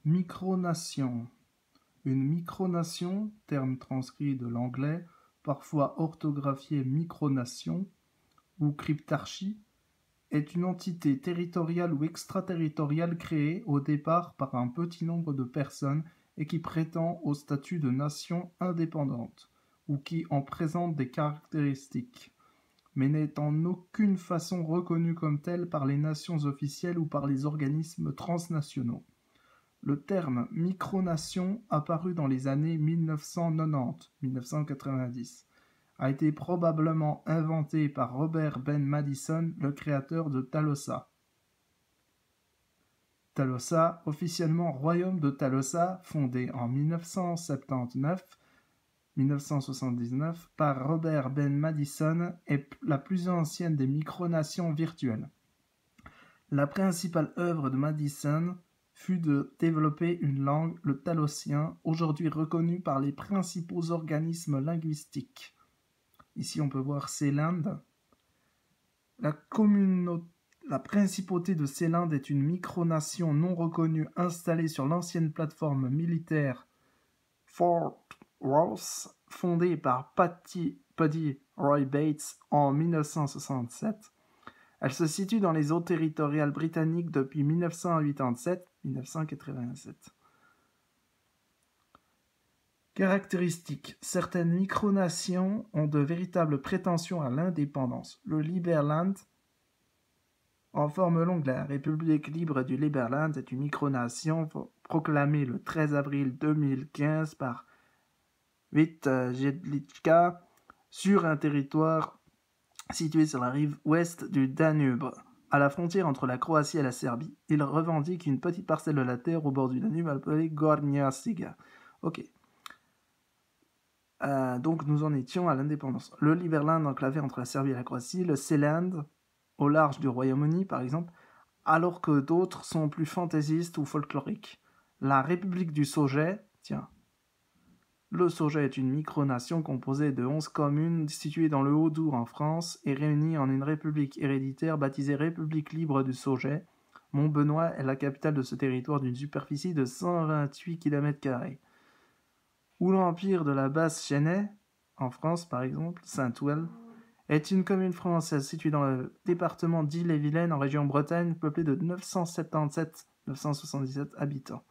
Micronation. Une micronation, terme transcrit de l'anglais, parfois orthographié micronation ou cryptarchie, est une entité territoriale ou extraterritoriale créée au départ par un petit nombre de personnes et qui prétend au statut de nation indépendante, ou qui en présente des caractéristiques, mais n'est en aucune façon reconnue comme telle par les nations officielles ou par les organismes transnationaux. Le terme micronation, apparu dans les années 1990, a été probablement inventé par Robert Ben Madison, le créateur de Talossa. Talossa, officiellement Royaume de Talossa, fondé en 1979 par Robert Ben Madison, est la plus ancienne des micronations virtuelles. La principale œuvre de Madison fut de développer une langue, le talossien, aujourd'hui reconnue par les principaux organismes linguistiques. Ici, on peut voir Seeland. La principauté de Seeland est une micronation non reconnue installée sur l'ancienne plateforme militaire Fort Ross, fondée par Paddy Roy Bates en 1967. Elle se situe dans les eaux territoriales britanniques depuis 1987-1987. Caractéristiques. Certaines micronations ont de véritables prétentions à l'indépendance. Le Liberland, en forme longue, la République libre du Liberland est une micronation proclamée le 13 avril 2015 par Jedlička sur un territoire situé sur la rive ouest du Danube, à la frontière entre la Croatie et la Serbie. Il revendique une petite parcelle de la terre au bord du Danube appelée Gornja Siga. Ok. Donc nous en étions à l'indépendance. Le Liberland enclavé entre la Serbie et la Croatie, le Seeland au large du Royaume-Uni par exemple, alors que d'autres sont plus fantaisistes ou folkloriques. La République du Sauget, le Sauget est une micronation composée de 11 communes situées dans le Haut-Doubs en France et réunies en une république héréditaire baptisée République libre du Sauget. Montbenoît est la capitale de ce territoire d'une superficie de 128 km². Ou l'Empire de la Basse-Chênaie, en France par exemple, Saint-Ouel, est une commune française située dans le département d'Ille-et-Vilaine en région Bretagne, peuplée de 977 habitants.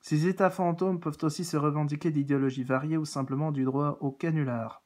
Ces états fantômes peuvent aussi se revendiquer d'idéologies variées ou simplement du droit au canular.